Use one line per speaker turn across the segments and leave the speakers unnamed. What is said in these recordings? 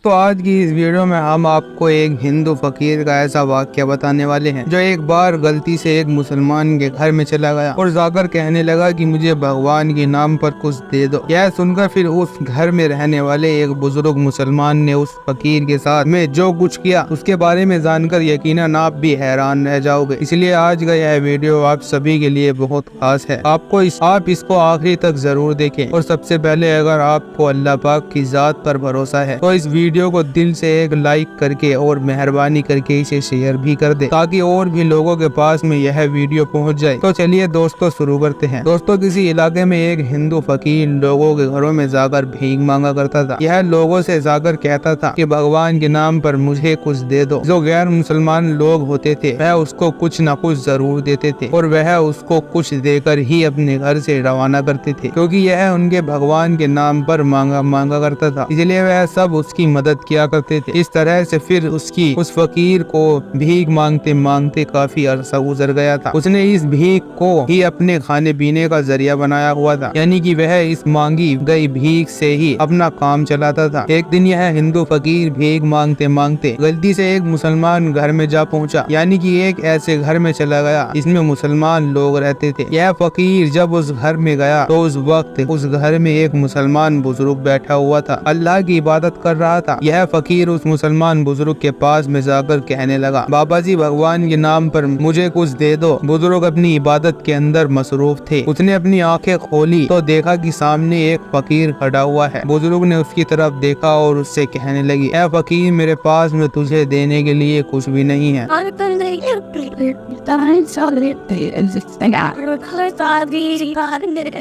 दोस्तों आज की इस वीडियो में हम आपको एक हिंदू फकीर का ऐसा वाक्य बताने वाले हैं जो एक बार गलती से एक मुसलमान के घर में चला गया और जाकर कहने लगा कि मुझे भगवान के नाम पर कुछ दे दो। यह सुनकर फिर उस घर में रहने वाले एक बुजुर्ग मुसलमान ने उस फकीर के साथ में जो कुछ किया उसके बारे में जानकर यकीनन आप भी हैरान रह जाओगे। इसलिए आज का यह वीडियो आप सभी के लिए बहुत खास है। आप इसको आखिरी तक जरूर देखें। और सबसे पहले अगर आपको अल्लाह पाक की जात पर भरोसा है तो इस वीडियो को दिल से एक लाइक करके और मेहरबानी करके इसे शेयर भी कर दे ताकि और भी लोगों के पास में यह वीडियो पहुंच जाए। तो चलिए दोस्तों शुरू करते हैं। दोस्तों किसी इलाके में एक हिंदू फकीर लोगों के घरों में जाकर भीख मांगा करता था। यह लोगों से जाकर कहता था कि भगवान के नाम पर मुझे कुछ दे दो। जो गैर मुसलमान लोग होते थे वह उसको कुछ न कुछ जरूर देते थे और वह उसको कुछ देकर ही अपने घर से रवाना करते थे क्योंकि यह उनके भगवान के नाम पर मांगा करता था, इसलिए वह सब उसकी मदद किया करते थे। इस तरह से फिर उस फकीर को भीख मांगते मांगते काफी अरसा गुजर गया था। उसने इस भीख को ही अपने खाने पीने का जरिया बनाया हुआ था, यानी कि वह इस मांगी गई भीख से ही अपना काम चलाता था। एक दिन यह हिंदू फकीर भीख मांगते मांगते गलती से एक मुसलमान घर में जा पहुंचा, यानी कि एक ऐसे घर में चला गया जिसमें मुसलमान लोग रहते थे। यह फकीर जब उस घर में गया तो उस वक्त उस घर में एक मुसलमान बुजुर्ग बैठा हुआ था, अल्लाह की इबादत कर रहा था। यह फकीर उस मुसलमान बुजुर्ग के पास में जाकर कहने लगा, बाबा जी भगवान के नाम पर मुझे कुछ दे दो। बुजुर्ग अपनी इबादत के अंदर मसरूफ थे। उसने अपनी आंखें खोली तो देखा कि सामने एक फकीर खड़ा हुआ है। बुजुर्ग ने उसकी तरफ देखा और उससे कहने लगी, ऐ फकीर मेरे पास में तुझे देने के लिए कुछ भी नहीं है।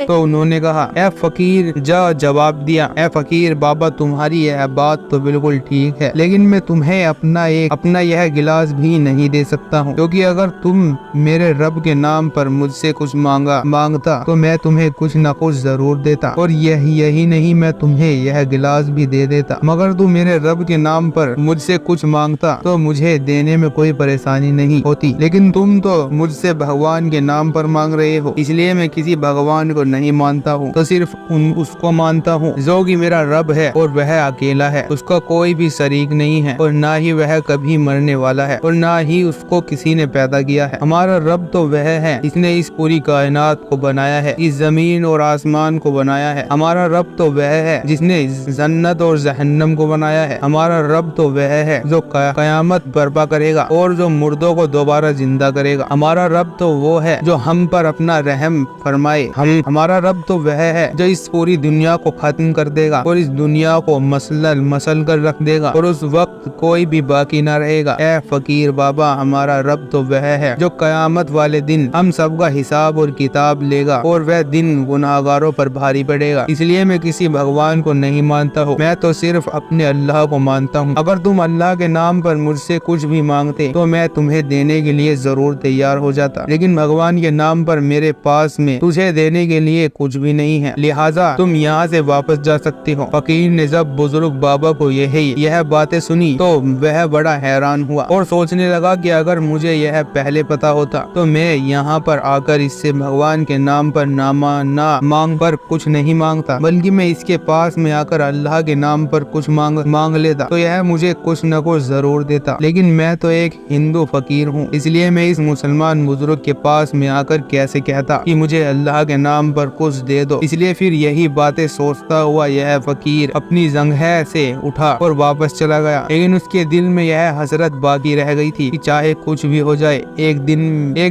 तो उन्होंने कहा, ऐ फकीर जवाब दिया, ऐ फकीर बाबा तुम्हारी यह बात तो बिल्कुल ठीक है, लेकिन मैं तुम्हें अपना यह गिलास भी नहीं दे सकता हूँ, क्योंकि अगर तुम मेरे रब के नाम पर मुझसे कुछ मांगता तो मैं तुम्हें कुछ न कुछ जरूर देता और यही नहीं मैं तुम्हें यह गिलास भी दे देता। मगर तू मेरे रब के नाम पर मुझसे कुछ मांगता तो मुझे देने में कोई परेशानी नहीं होती, लेकिन तुम तो मुझसे भगवान के नाम पर मांग रहे हो, इसलिए मैं किसी भगवान को नहीं मानता हूँ, तो सिर्फ उसको मानता हूँ जो कि मेरा रब है और वह अकेला है, उसका कोई भी शरीक नहीं है और ना ही वह कभी मरने वाला है और ना ही उसको किसी ने पैदा किया है। हमारा रब तो वह है जिसने इस पूरी कायनात को बनाया है, इस जमीन और आसमान को बनाया है। हमारा रब तो वह है जिसने जन्नत और जहन्नम को बनाया है। हमारा रब तो वह है जो कयामत बर्पा करेगा और जो मुर्दों को दोबारा जिंदा करेगा। हमारा रब तो वो है जो हम पर अपना रहम फरमाए। हमारा रब तो वह है जो इस पूरी दुनिया को खत्म कर देगा और इस दुनिया को मसल कर रख देगा और उस वक्त कोई भी बाकी न रहेगा। ऐ फकीर बाबा हमारा रब तो वह है जो कयामत वाले दिन हम सबका हिसाब और किताब लेगा और वह दिन गुनाहगारों पर भारी पड़ेगा। इसलिए मैं किसी भगवान को नहीं मानता हूँ, मैं तो सिर्फ अपने अल्लाह को मानता हूँ। अगर तुम अल्लाह के नाम पर मुझसे कुछ भी मांगते तो मैं तुम्हें देने के लिए जरूर तैयार हो जाता, लेकिन भगवान के नाम पर मेरे पास में तुझे देने के लिए कुछ भी नहीं है, लिहाजा तुम यहाँ से वापस जा सकते हो। फकीर ने जब बुजुर्ग बाबा को यह बातें सुनी तो वह बड़ा हैरान हुआ और सोचने लगा कि अगर मुझे यह पहले पता होता तो मैं यहाँ पर आकर इससे भगवान के नाम पर ना मांग पर कुछ नहीं मांगता, बल्कि मैं इसके पास में आकर अल्लाह के नाम पर कुछ मांग लेता तो यह मुझे कुछ न कुछ जरूर देता। लेकिन मैं तो एक हिंदू फकीर हूँ, इसलिए मैं इस मुसलमान बुजुर्ग के पास में आकर कैसे कहता कि मुझे अल्लाह के नाम पर कुछ दे दो। इसलिए फिर यही बातें सोचता हुआ यह फकीर अपनी जंघे से उठा और वापस चला गया। लेकिन उसके दिल में यह हसरत बाकी रह गई थी कि चाहे कुछ भी हो जाए एक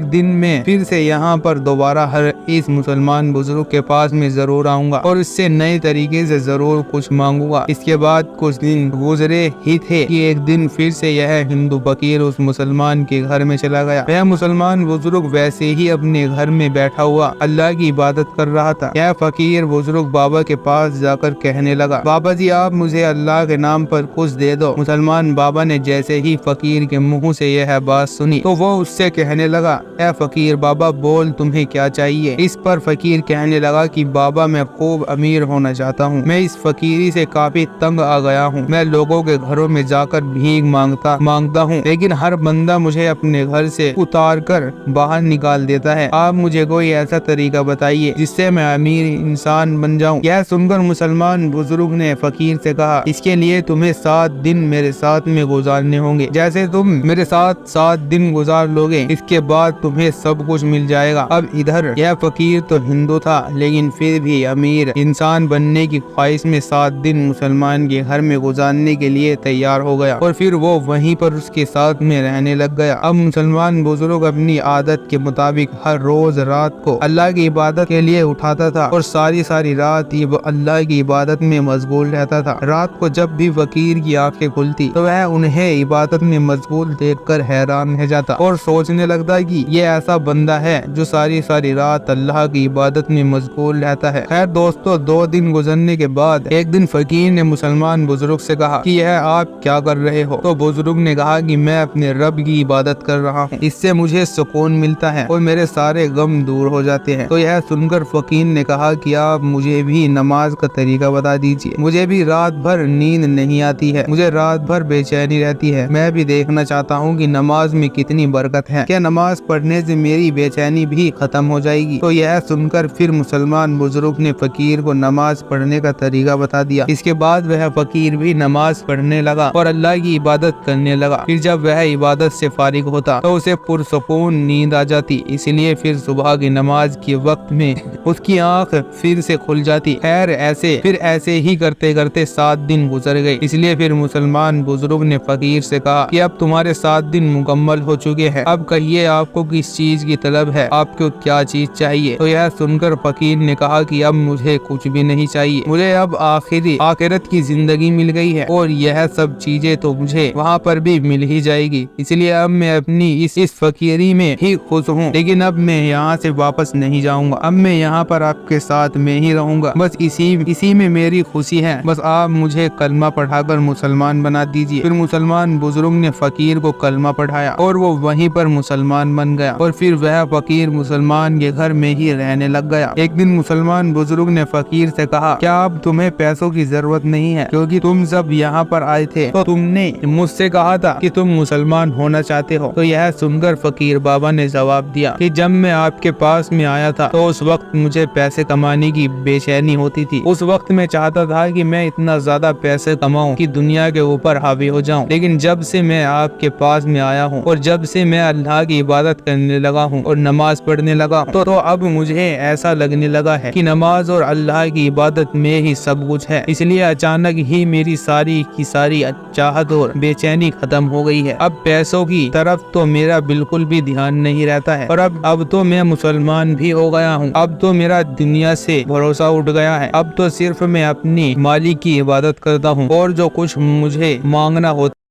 दिन में फिर से यहाँ पर दोबारा इस मुसलमान बुजुर्ग के पास में जरूर आऊंगा और इससे नए तरीके से जरूर कुछ मांगूंगा। इसके बाद कुछ दिन गुजरे ही थे कि एक दिन फिर से यह हिंदू फकीर उस मुसलमान के घर में चला गया। वह मुसलमान बुजुर्ग वैसे ही अपने घर में बैठा हुआ अल्लाह की इबादत कर रहा था। यह फकीर बुजुर्ग बाबा के पास जाकर कहने लगा, बाबा जी आप मुझे अल्लाह के नाम पर कुछ दे दो। मुसलमान बाबा ने जैसे ही फकीर के मुंह से यह बात सुनी तो वो उससे कहने लगा, ऐ फकीर बाबा बोल तुम्हें क्या चाहिए। इस पर फकीर कहने लगा कि बाबा मैं खूब अमीर होना चाहता हूँ, मैं इस फकीरी से काफी तंग आ गया हूँ। मैं लोगों के घरों में जाकर भीख मांगता हूँ, लेकिन हर बंदा मुझे अपने घर से उतार कर बाहर निकाल देता है। आप मुझे कोई ऐसा तरीका बताइए जिससे मैं अमीर इंसान बन जाऊँ। यह सुनकर मुसलमान बुजुर्ग ने फकीर से कहा, इसके लिए तुम्हें 7 दिन मेरे साथ में गुजारने होंगे। जैसे तुम मेरे साथ 7 दिन गुजार लोगे, इसके बाद तुम्हें सब कुछ मिल जाएगा। अब इधर यह फकीर तो हिंदू था, लेकिन फिर भी अमीर इंसान बनने की ख्वाहिश में 7 दिन मुसलमान के घर में गुजारने के लिए तैयार हो गया और फिर वो वहीं पर उसके साथ में रहने लग गया। अब मुसलमान बुजुर्ग अपनी आदत के मुताबिक हर रोज रात को अल्लाह की इबादत के लिए उठाता था और सारी रात ये अल्लाह की इबादत में मशगूल रहता था। रात को जब भी फकीर की आंखें खुलती तो वह उन्हें इबादत में मशगूल देखकर हैरान रह जाता और सोचने लगता कि ये ऐसा बंदा है जो सारी रात अल्लाह की इबादत में मशगूल रहता है। खैर दोस्तों, 2 दिन गुजरने के बाद एक दिन फकीर ने मुसलमान बुजुर्ग से कहा कि यह आप क्या कर रहे हो? तो बुजुर्ग ने कहा कि मैं अपने रब की इबादत कर रहा हूँ, इससे मुझे सुकून मिलता है और मेरे सारे गम दूर हो जाते हैं। तो यह सुनकर फकीर ने कहा कि आप मुझे भी नमाज का तरीका बता दीजिए, मुझे भी रात भर नींद नहीं आती है, मुझे रात भर बेचैनी रहती है, मैं भी देखना चाहता हूँ कि नमाज में कितनी बरकत है, क्या नमाज पढ़ने से मेरी बेचैनी भी खत्म हो जाएगी? तो यह सुनकर फिर मुसलमान बुजुर्ग ने फकीर को नमाज पढ़ने का तरीका बता दिया। इसके बाद वह फकीर भी नमाज पढ़ने लगा और अल्लाह की इबादत करने लगा। फिर जब वह इबादत से फारिग होता तो उसे पुरसुकून नींद आ जाती, इसलिए फिर सुबह की नमाज के वक्त में उसकी आंख फिर से खुल जाती। खैर ऐसे ही करते करते 7 दिन गुजर गए। इसलिए फिर मुसलमान बुजुर्ग ने फकीर से कहा कि अब तुम्हारे 7 दिन मुकम्मल हो चुके हैं, अब कहिए आपको किस चीज की तलब है, आपको क्या चीज चाहिए? तो यह सुनकर फकीर ने कहा कि अब मुझे कुछ भी नहीं चाहिए, मुझे अब आखिरत की जिंदगी मिल गई है और यह सब चीजें तो मुझे वहाँ पर भी मिल ही जाएगी, इसलिए अब मैं अपनी इस फकीरी में ही खुश हूँ। लेकिन अब मैं यहाँ से वापस नहीं जाऊँगा, अब मैं यहाँ पर आपके साथ में ही रहूँगा, बस इसी में मेरी खुशी है, बस आप मुझे कलमा पढ़ाकर मुसलमान बना दीजिए। फिर मुसलमान बुजुर्ग ने फकीर को कलमा पढ़ाया और वो वहीं पर मुसलमान बन गया और फिर वह फकीर मुसलमान के घर में ही रहने लग गया। एक दिन मुसलमान बुजुर्ग ने फकीर से कहा, क्या अब तुम्हें पैसों की जरूरत नहीं है, क्योंकि तुम जब यहाँ पर आए थे तो तुमने मुझसे कहा था कि तुम मुसलमान होना चाहते हो? तो यह सुनकर फकीर बाबा ने जवाब दिया कि जब मैं आपके पास में आया था तो उस वक्त मुझे पैसे कमाने की बेचैनी होती थी, उस वक्त मैं चाहता था कि मैं इतना ज्यादा पैसे कमाऊं कि दुनिया के ऊपर हावी हो जाऊं। लेकिन जब से मैं आपके पास में आया हूं और जब से मैं अल्लाह की इबादत करने लगा हूं और नमाज पढ़ने लगा हूं, तो अब मुझे ऐसा लगने लगा है कि नमाज और अल्लाह की इबादत में ही सब कुछ है। इसलिए अचानक ही मेरी सारी की सारी चाहत और बेचैनी खत्म हो गई है। अब पैसों की तरफ तो मेरा बिल्कुल भी ध्यान नहीं रहता है और अब तो मैं मुसलमान भी हो गया हूँ। अब तो मेरा दुनिया से भरोसा उठ गया है। अब तो सिर्फ मैं अपनी मालिक की इबादत करता हूँ और जो कुछ मुझे मांगना होता